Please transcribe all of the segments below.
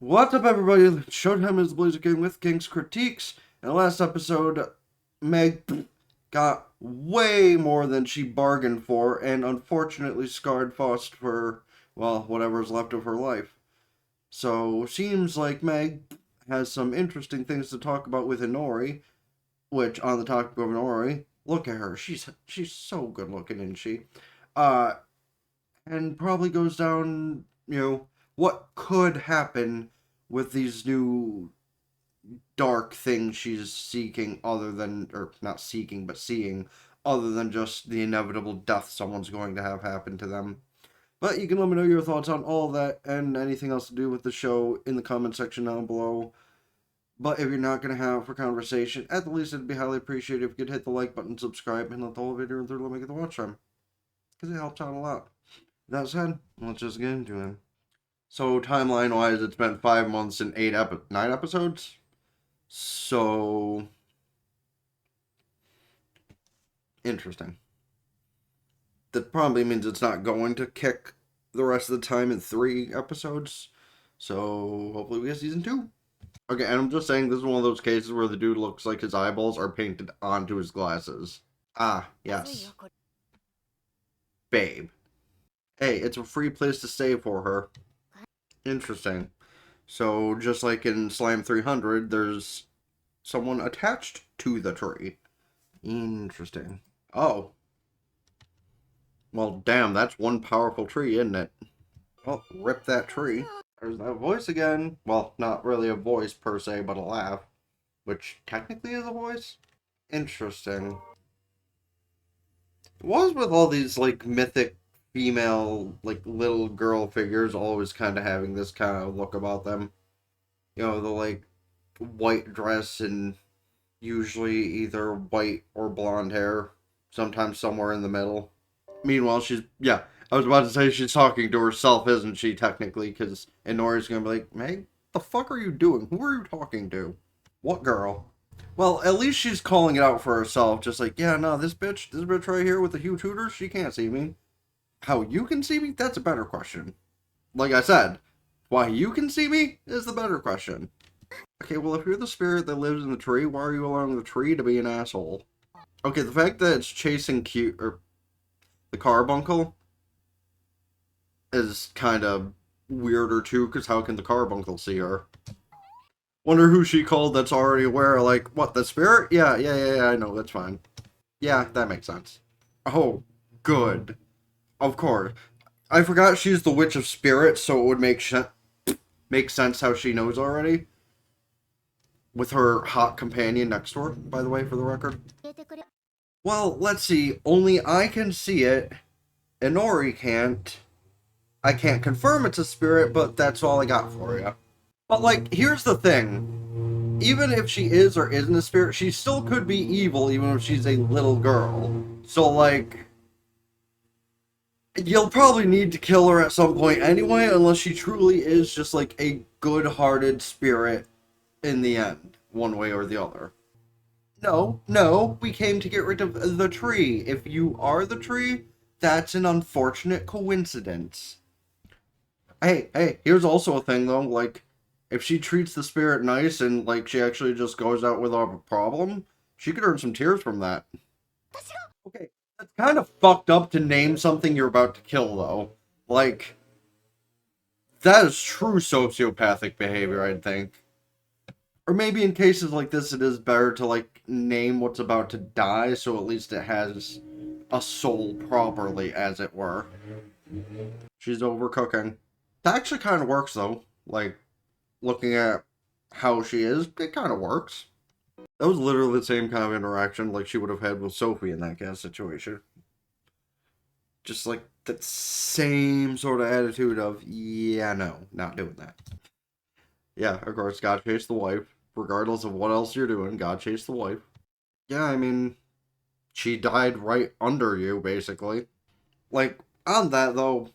What's up, everybody? Showtime is the Blazer King with King's Critiques. In the last episode, Meg got way more than she bargained for and unfortunately scarred Faust for, well, whatever's left of her life. So, seems like Meg has some interesting things to talk about with Inori, which, on the topic of Inori, look at her. She's so good looking, isn't she? Uh, and probably goes down, what could happen with these new dark things she's seeking, other than, or not seeking, but seeing, other than just the inevitable death someone's going to have happen to them. But you can let me know your thoughts on all of that and anything else to do with the show in the comment section down below. But if you're not going to have for conversation, at the least it'd be highly appreciated if you could hit the like button, subscribe, and let the whole video through let me get the watch time. Because it helps out a lot. That said, let's just get into it. So timeline wise, it's been 5 months and 9 episodes. So interesting. That probably means it's not going to kick the rest of the time in 3 episodes. So hopefully we get season 2. Okay, and I'm just saying this is one of those cases where the dude looks like his eyeballs are painted onto his glasses. Ah, yes. Babe. Hey, it's a free place to stay for her. Interesting. So, just like in Slime 300, there's someone attached to the tree. Interesting. Oh. Well, damn, that's one powerful tree, isn't it? Well, rip that tree. There's that voice again. Well, not really a voice per se, but a laugh. Which technically is a voice. Interesting. What was with all these, like, mythic female, like, little girl figures always kind of having this kind of look about them? You know, the, like, white dress and usually either white or blonde hair, sometimes somewhere in the middle. Meanwhile, yeah, I was about to say she's talking to herself, isn't she, technically? Because Inori's gonna be like, Meg, the fuck are you doing? Who are you talking to? What girl? Well, at least she's calling it out for herself, just like, yeah, no, this bitch right here with the huge tutor, she can't see me. How you can see me? That's a better question. Like I said, why you can see me is the better question. Okay, well, if you're the spirit that lives in the tree, why are you allowing the tree to be an asshole? Okay, the fact that it's chasing or the carbuncle is kind of weirder too, because how can the carbuncle see her? Wonder who she called that's already aware, like, what, the spirit? Yeah, I know, that's fine. Yeah, that makes sense. Oh, good. Of course. I forgot she's the Witch of Spirits, so it would make sense how she knows already. With her hot companion next door, by the way, for the record. Well, let's see. Only I can see it. Inori can't. I can't confirm it's a spirit, but that's all I got for you. But, like, here's the thing. Even if she is or isn't a spirit, she still could be evil, even if she's a little girl. So, like, you'll probably need to kill her at some point anyway, unless she truly is just, like, a good-hearted spirit in the end, one way or the other. No, we came to get rid of the tree. If you are the tree, that's an unfortunate coincidence. Hey, here's also a thing though, like, if she treats the spirit nice and, like, she actually just goes out without a problem, she could earn some tears from that. Okay, that's kind of fucked up to name something you're about to kill, though. Like, that is true sociopathic behavior, I'd think. Or maybe in cases like this, it is better to, like, name what's about to die, so at least it has a soul properly, as it were. She's overcooking. That actually kind of works, though. Like, looking at how she is, it kind of works. That was literally the same kind of interaction like she would have had with Sophie in that kind of situation. Just like that same sort of attitude of, yeah, no, not doing that. Yeah, of course, God chase the wife. Regardless of what else you're doing, God chase the wife. Yeah, I mean, she died right under you, basically. Like, on that, though,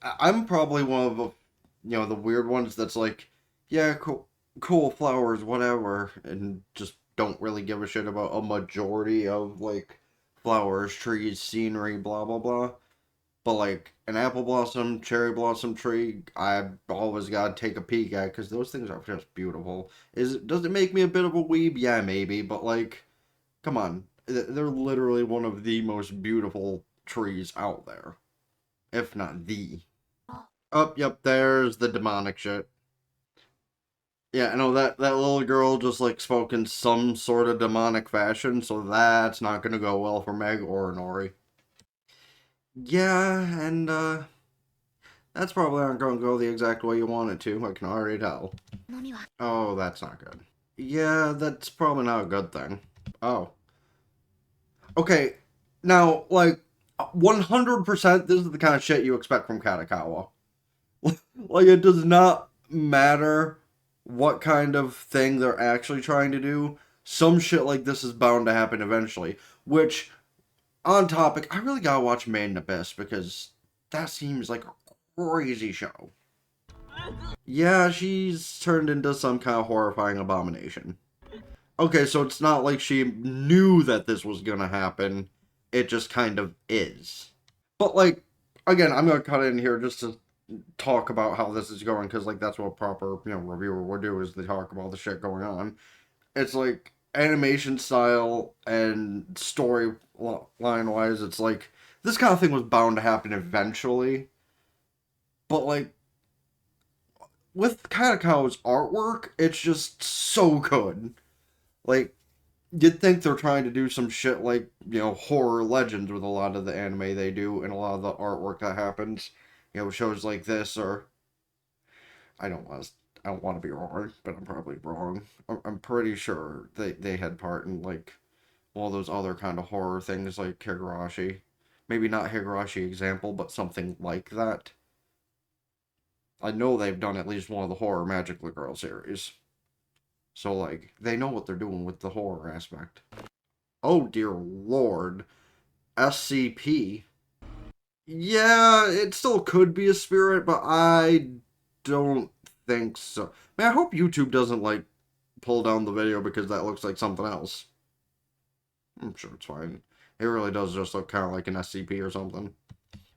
I'm probably one of the weird ones that's like, yeah, cool flowers, whatever, and just don't really give a shit about a majority of, like, flowers, trees, scenery, blah, blah, blah. But like an apple blossom, cherry blossom tree, I always gotta take a peek at because those things are just beautiful. Does it make me a bit of a weeb? Yeah, maybe, but like, come on, they're literally one of the most beautiful trees out there, if not the. Oh, yep, there's the demonic shit. Yeah, I know that little girl just like spoke in some sort of demonic fashion, so that's not gonna go well for Meg or Nori. Yeah, and that's probably not gonna go the exact way you want it to. I can already tell. Oh, that's not good. Yeah, that's probably not a good thing. Oh, okay. Now, like, 100%, this is the kind of shit you expect from Kadokawa. Like, it does not matter what kind of thing they're actually trying to do. Some shit like this is bound to happen eventually. Which, on topic, I really gotta watch Made in Abyss because that seems like a crazy show. Yeah, she's turned into some kind of horrifying abomination. Okay, so it's not like she knew that this was gonna happen. It just kind of is. But like, again, I'm gonna cut in here just to talk about how this is going because like that's what a proper reviewer would do is they talk about the shit going on. It's like animation style and story line wise, it's like this kind of thing was bound to happen eventually. But like with Kadokawa's artwork, it's just so good. Like you'd think they're trying to do some shit like horror legends with a lot of the anime they do and a lot of the artwork that happens. Shows like this or I don't want to. I don't want to be wrong, but I'm probably wrong. I'm pretty sure they had part in like all those other kind of horror things like Higurashi. Maybe not Higurashi example, but something like that. I know they've done at least one of the horror Magical Girl series. So like they know what they're doing with the horror aspect. Oh dear lord. SCP. Yeah, it still could be a spirit, but I don't think so. Man, I hope YouTube doesn't like pull down the video because that looks like something else. I'm sure it's fine. It really does just look kind of like an SCP or something.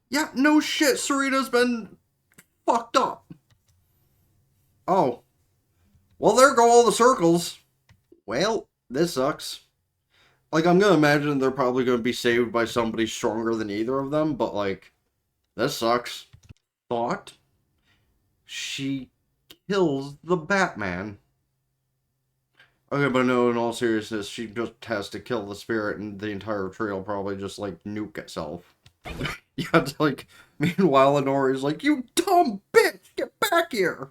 Yeah, no shit, Serena's been fucked up. Oh, well, there go all the circles. Well, this sucks. Like, I'm gonna imagine they're probably gonna be saved by somebody stronger than either of them, but like, this sucks. Thought she kills the Batman. Okay, but no, in all seriousness, she just has to kill the spirit and the entire tree will probably just, like, nuke itself. Yeah, it's like, meanwhile, Lenore is like, you dumb bitch, get back here!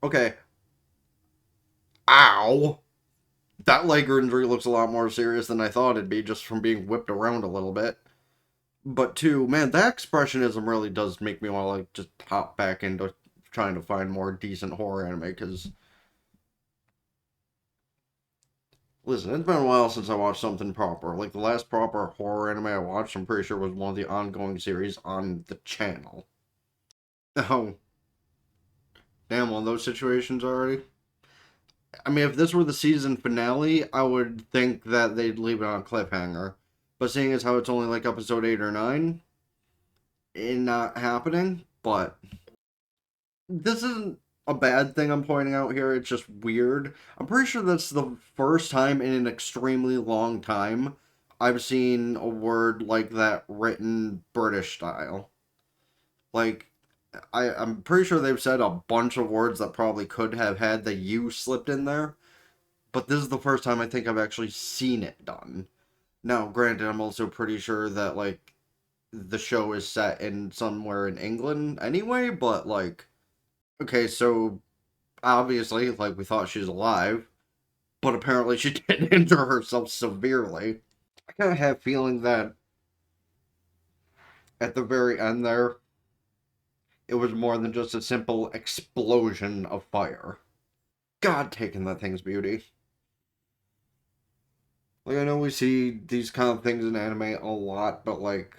Okay. Ow! That leg injury looks a lot more serious than I thought it'd be just from being whipped around a little bit. But two, man, that expressionism really does make me want to, like, just hop back into trying to find more decent horror anime, because listen, it's been a while since I watched something proper. Like, the last proper horror anime I watched, I'm pretty sure was one of the ongoing series on the channel. Oh, damn, one of those situations already? I mean, if this were the season finale, I would think that they'd leave it on a cliffhanger. But seeing as how it's only like episode 8 or 9, it not happening. But this isn't a bad thing I'm pointing out here, it's just weird. I'm pretty sure that's the first time in an extremely long time I've seen a word like that written British style. Like, I'm pretty sure they've said a bunch of words that probably could have had the U slipped in there, but this is the first time I think I've actually seen it done. Now, granted, I'm also pretty sure that, like, the show is set in somewhere in England anyway, but, like, okay, so obviously, like, we thought she's alive, but apparently she did injure herself severely. I kind of have a feeling that at the very end there, it was more than just a simple explosion of fire. God, taking that thing's beauty. Like, I know we see these kind of things in anime a lot, but, like,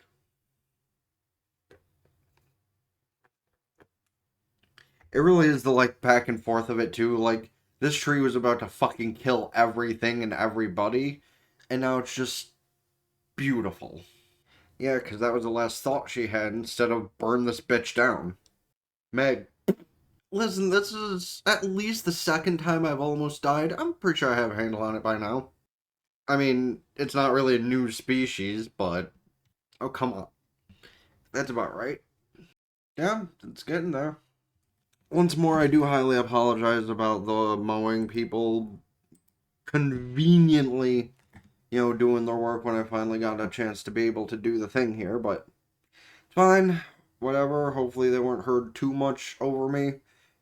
it really is the, like, back and forth of it, too. Like, this tree was about to fucking kill everything and everybody, and now it's just beautiful. Yeah, because that was the last thought she had instead of burn this bitch down. Meg, listen, this is at least the second time I've almost died. I'm pretty sure I have a handle on it by now. I mean, it's not really a new species, but oh, come on. That's about right. Yeah, it's getting there. Once more, I do highly apologize about the mowing people conveniently, doing their work when I finally got a chance to be able to do the thing here, but it's fine. Whatever. Hopefully, they weren't heard too much over me.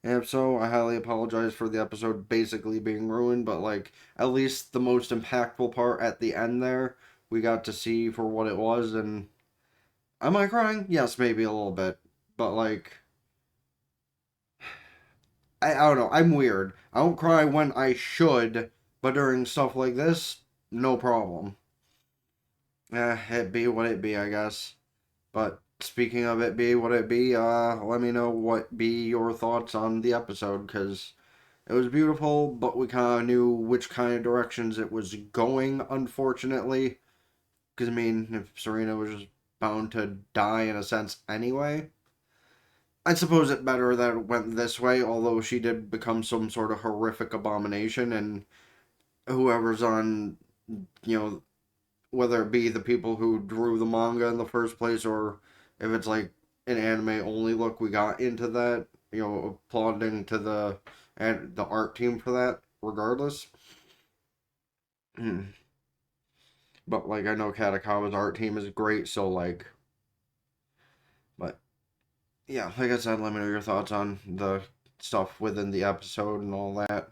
And if so, I highly apologize for the episode basically being ruined, but like, at least the most impactful part at the end there, we got to see for what it was, and am I crying? Yes, maybe a little bit. But like, I don't know. I'm weird. I don't cry when I should, but during stuff like this, no problem. It be what it be, I guess. But speaking of it be what it be, let me know what be your thoughts on the episode, because it was beautiful, but we kind of knew which kind of directions it was going, unfortunately. Because, I mean, if Serena was just bound to die in a sense anyway, I suppose it better that it went this way, although she did become some sort of horrific abomination, and whoever's on, you know, whether it be the people who drew the manga in the first place, or if it's like an anime only look, we got into that, applauding to the art team for that, regardless. But like, I know Kadokawa's art team is great, so like, but yeah, like I said, let me know your thoughts on the stuff within the episode and all that.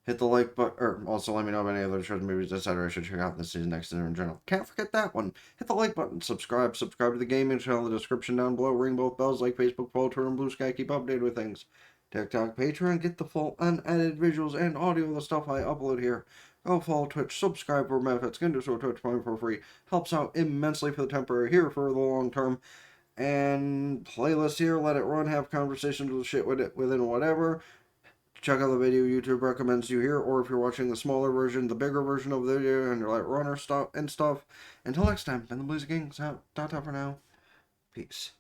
Hit the like button, or also let me know of any other shows, movies, etc. I should check out this season, next season in general. Can't forget that one. Hit the like button, subscribe to the gaming channel in the description down below. Ring both bells like Facebook, follow Twitter, and Blue Sky. Keep updated with things. TikTok, Patreon, get the full unedited visuals and audio of the stuff I upload here. Go follow Twitch, subscribe for benefits, can do so at Twitch for free. Helps out immensely for the temporary, here for the long term. And playlist here, let it run, have conversations with shit with it within whatever. Check out the video YouTube recommends you here, or if you're watching the smaller version, the bigger version of the video, and you're like runner stuff and stuff. Until next time, been the Blazing Kings out. Ta for now. Peace.